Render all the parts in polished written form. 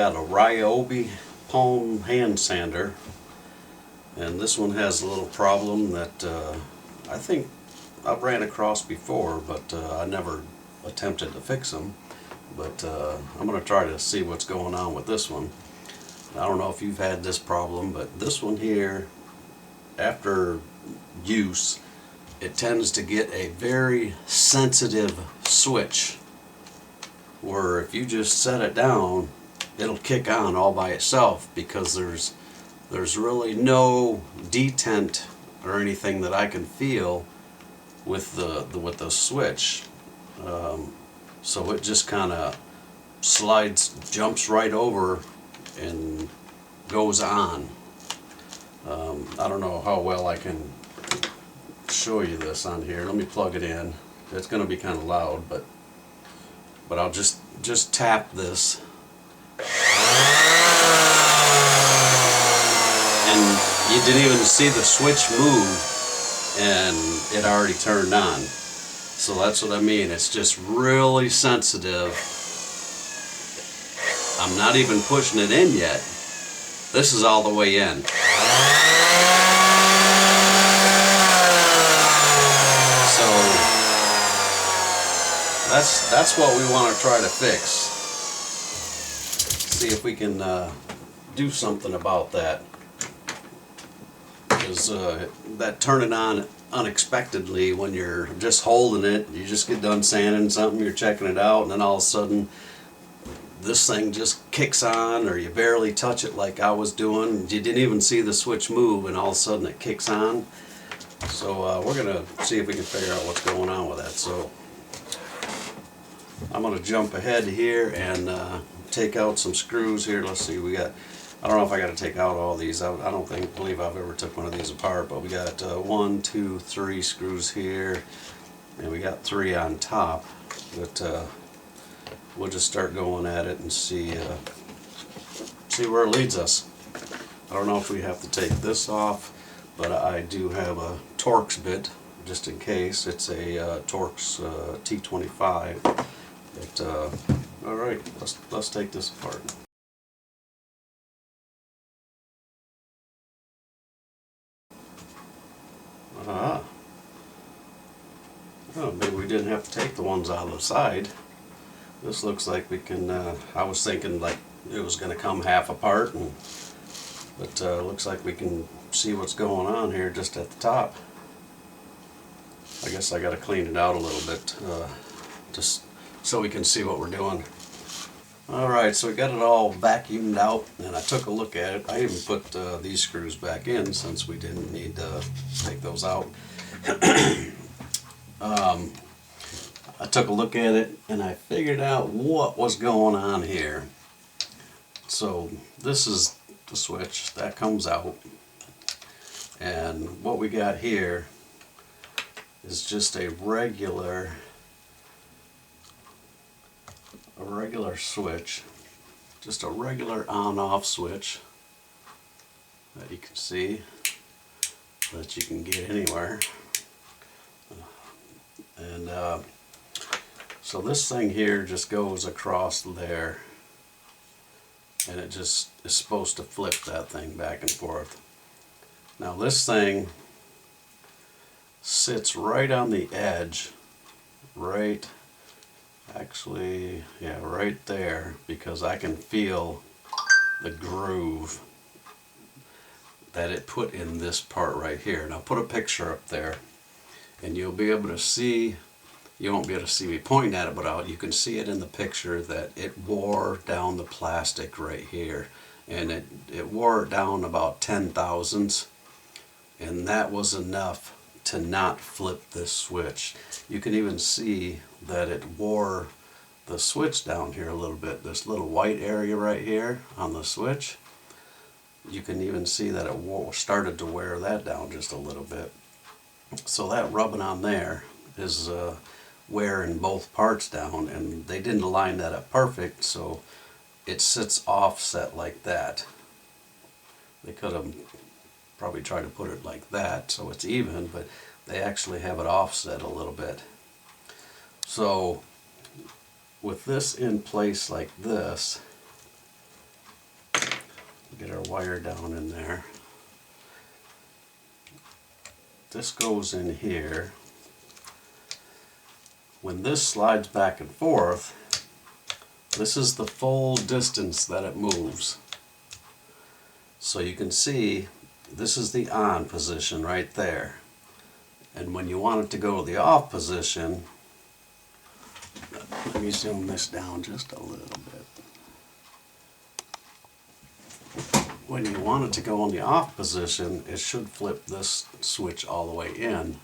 got a Ryobi palm hand sander, and this one has a little problem that I think I've ran across before, but I never attempted to fix them. But I'm going to try to see what's going on with this one. I don't know if you've had this problem, but this one here, after use, it tends to get a very sensitive switch where if you just set it down, it'll kick on all by itself, because there's really no detent or anything that I can feel with the switch. So it just kind of jumps right over and goes on. I don't know how well I can show you this on here. Let me plug it in. It's going to be kind of loud, but I'll just tap this, and you didn't even see the switch move, and it already turned on. So that's what I mean. It's just really sensitive. I'm not even pushing it in yet. This is all the way in. So that's what we want to try to fix. See if we can do something about that. Because that turning on unexpectedly when you're just holding it, you just get done sanding something, you're checking it out, and then all of a sudden this thing just kicks on, or you barely touch it like I was doing. You didn't even see the switch move, and all of a sudden it kicks on. So we're going to see if we can figure out what's going on with that. So I'm going to jump ahead here and take out some screws here. Let's see, we got, I don't know if I got to take out all these. I don't believe I've ever took one of these apart, but we got 1, 2, 3 screws here, and we got 3 on top. But we'll just start going at it and see where it leads us. I don't know if we have to take this off, but I do have a Torx bit just in case. It's a Torx T25. But all right, let's take this apart. Oh, maybe we didn't have to take the ones out of the side. This looks like we can, I was thinking like it was going to come half apart, but looks like we can see what's going on here just at the top. I guess I got to clean it out a little bit just so we can see what we're doing. Alright, so we got it all vacuumed out, and I took a look at it. I even put these screws back in since we didn't need to take those out. I took a look at it and I figured out what was going on here. So this is the switch that comes out, and what we got here is just a regular switch, just a regular on-off switch that you can see, that you can get anywhere. And so this thing here just goes across there, and it just is supposed to flip that thing back and forth. Now this thing sits right on the edge, right there, because I can feel the groove that it put in this part right here. And I'll put a picture up there, and you'll be able to see, you won't be able to see me pointing at it, but you can see it in the picture that it wore down the plastic right here, and it wore it down about 10 thousandths, and that was enough to not flip this switch. You can even see that it wore the switch down here a little bit. This little white area right here on the switch, you can even see that it started to wear that down just a little bit. So that rubbing on there is wearing both parts down, and they didn't line that up perfect, so it sits offset like that. They could have probably tried to put it like that so it's even, but they actually have it offset a little bit. So with this in place like this, Get our wire down in there. This goes in here. When this slides back and forth, this is the full distance that it moves. So you can see this is the on position right there. And when you want it to go to the off position, let me zoom this down just a little bit. When you want it to go in the off position, it should flip this switch all the way in.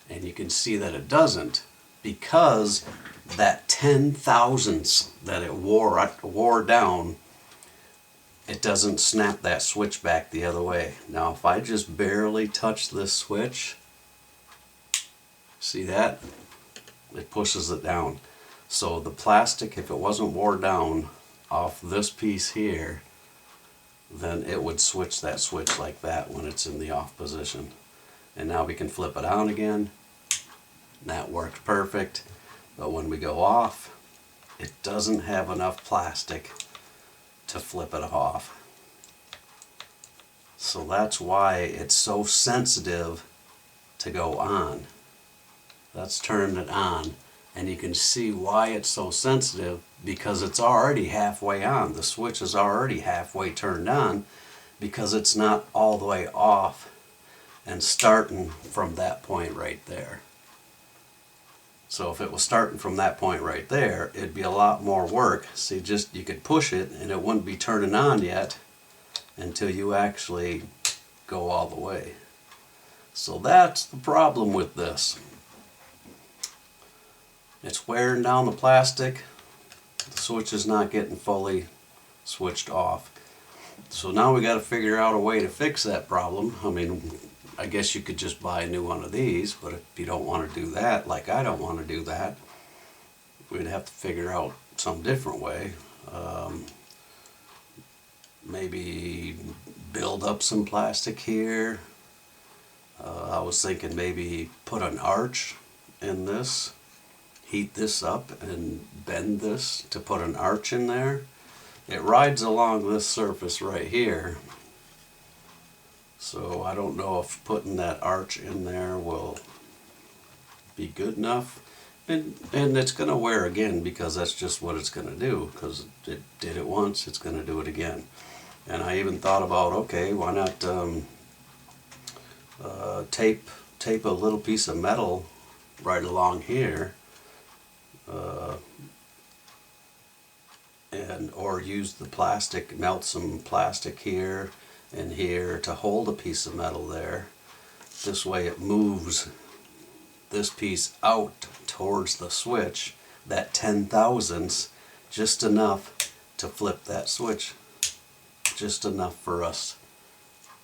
And you can see that it doesn't, because that 10 thousandths that it wore down, it doesn't snap that switch back the other way. Now if I just barely touch this switch, see that? It pushes it down. So the plastic, if it wasn't wore down off this piece here, then it would switch that switch like that when it's in the off position. And now we can flip it on again. That worked perfect. But when we go off, it doesn't have enough plastic to flip it off. So that's why it's so sensitive to go on. That's turned it on, and you can see why it's so sensitive, because it's already halfway on. The switch is already halfway turned on because it's not all the way off and starting from that point right there. So if it was starting from that point right there, it'd be a lot more work. See, just you could push it and it wouldn't be turning on yet until you actually go all the way. So that's the problem with this. It's wearing down the plastic. The switch is not getting fully switched off. So now we got to figure out a way to fix that problem. I mean, I guess you could just buy a new one of these, but if you don't want to do that, like I don't want to do that, we'd have to figure out some different way. Maybe build up some plastic here. I was thinking maybe put an arch in this, heat this up and bend this to put an arch in there. It rides along this surface right here. So I don't know if putting that arch in there will be good enough. And it's going to wear again, because that's just what it's going to do, because it did it once, it's going to do it again. And I even thought about, okay, why not tape a little piece of metal right along here, or use the plastic, melt some plastic here and here to hold a piece of metal there. This way it moves this piece out towards the switch, that 10 thousandths, just enough to flip that switch, just enough for us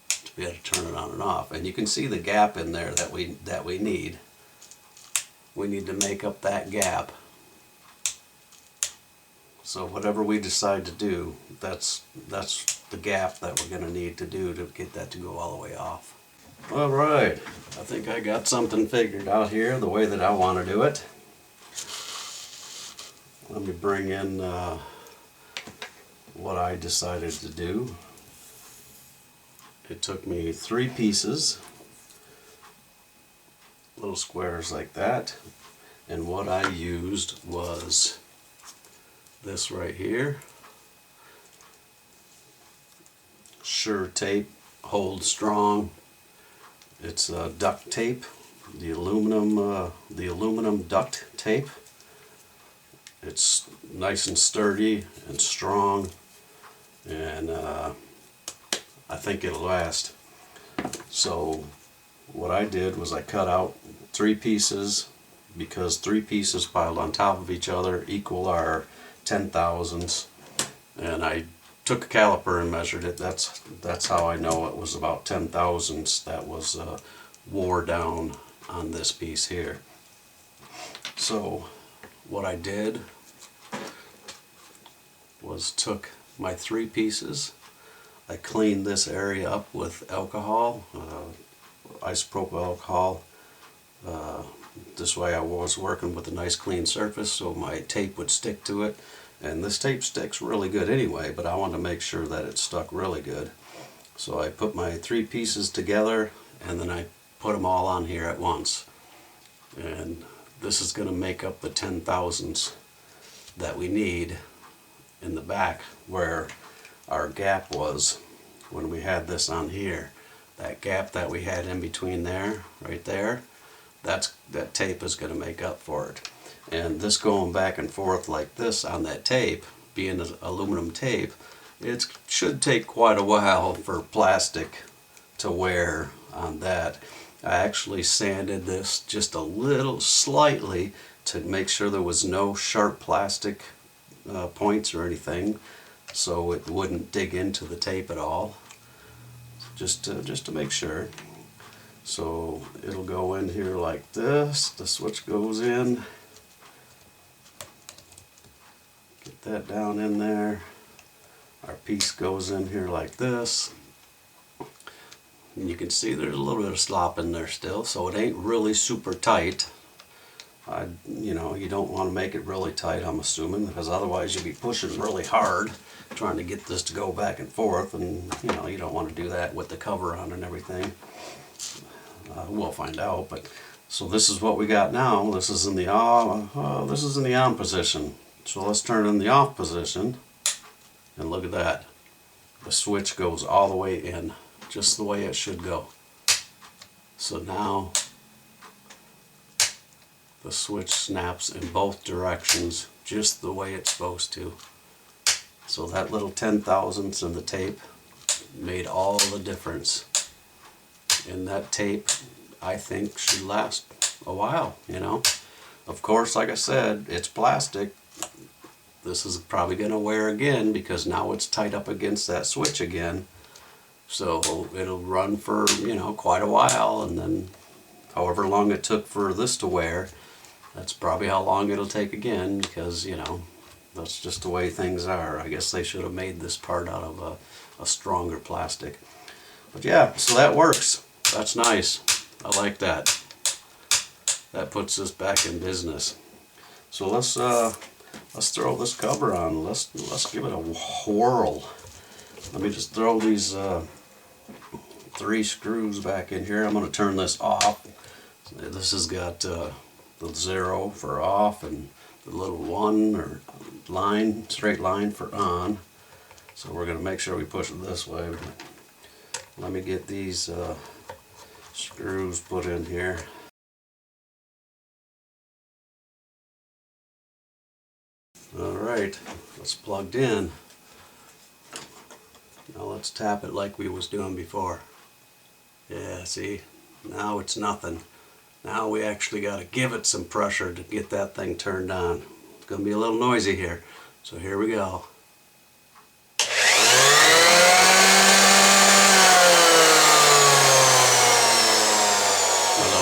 to be able to turn it on and off. And you can see the gap in there that we need. We need to make up that gap. So whatever we decide to do, that's the gap that we're going to need to do to get that to go all the way off. Alright, I think I got something figured out here the way that I want to do it. Let me bring in what I decided to do. It took me 3 pieces, little squares like that, and what I used was this right here. Sure tape, holds strong. It's duct tape, the aluminum duct tape. It's nice and sturdy and strong, and I think it'll last. So what I did was I cut out 3 pieces, because 3 pieces piled on top of each other equal our 10 thousandths, and I took a caliper and measured it. That's how I know it was about 10 thousandths that was wore down on this piece here. So what I did was took my 3 pieces, I cleaned this area up with alcohol, isopropyl alcohol. This way I was working with a nice clean surface so my tape would stick to it. And this tape sticks really good anyway, but I wanted to make sure that it stuck really good. So I put my 3 pieces together and then I put them all on here at once. And this is going to make up the 10,000ths that we need in the back where our gap was when we had this on here. That gap that we had in between there, right there, that tape is going to make up for it. And this going back and forth like this on that tape, being an aluminum tape, it should take quite a while for plastic to wear on that. I actually sanded this just a little slightly to make sure there was no sharp plastic points or anything, so it wouldn't dig into the tape at all. Just to make sure. So it'll go in here like this. The switch goes in. Get that down in there. Our piece goes in here like this. And you can see there's a little bit of slop in there still, so it ain't really super tight. You know, you don't want to make it really tight, I'm assuming, because otherwise you'll be pushing really hard trying to get this to go back and forth, and you know, you don't want to do that with the cover on and everything. We'll find out. But so this is what we got now. This is in the on position. So let's turn it in the off position, and look at that. The switch goes all the way in, just the way it should go. So now the switch snaps in both directions just the way it's supposed to. So that little 10,000ths in the tape made all the difference. And that tape, I think, should last a while, you know. Of course, like I said, it's plastic. This is probably going to wear again because now it's tied up against that switch again. So it'll run for, you know, quite a while, and then however long it took for this to wear, that's probably how long it'll take again, because, you know, that's just the way things are. I guess they should have made this part out of a stronger plastic. But yeah, so that works. That's nice. I like that. That puts us back in business. So let's throw this cover on. Let's give it a whirl. Let me just throw these 3 screws back in here. I'm going to turn this off. This has got the 0 for off and the little 1 or line, straight line for on. So we're going to make sure we push it this way. Let me get these screws put in here. Alright, it's plugged in. Now let's tap it like we was doing before. Yeah, see? Now it's nothing. Now we actually got to give it some pressure to get that thing turned on. It's going to be a little noisy here. So here we go.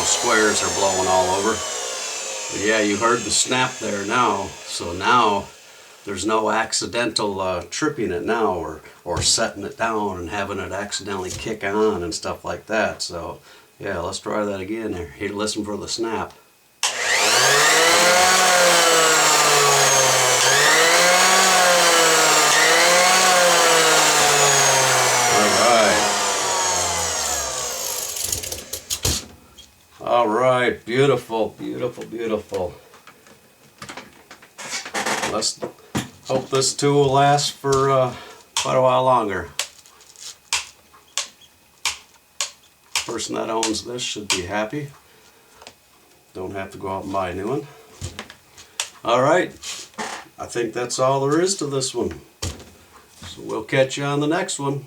Those squares are blowing all over. But yeah, you heard the snap there now. So now there's no accidental tripping it now, or setting it down and having it accidentally kick on and stuff like that. So yeah, let's try that again here. Here, listen for the snap. All right, beautiful, beautiful, beautiful. Let's hope this tool will last for quite a while longer. Person that owns this should be happy. Don't have to go out and buy a new one. All right, I think that's all there is to this one. So we'll catch you on the next one.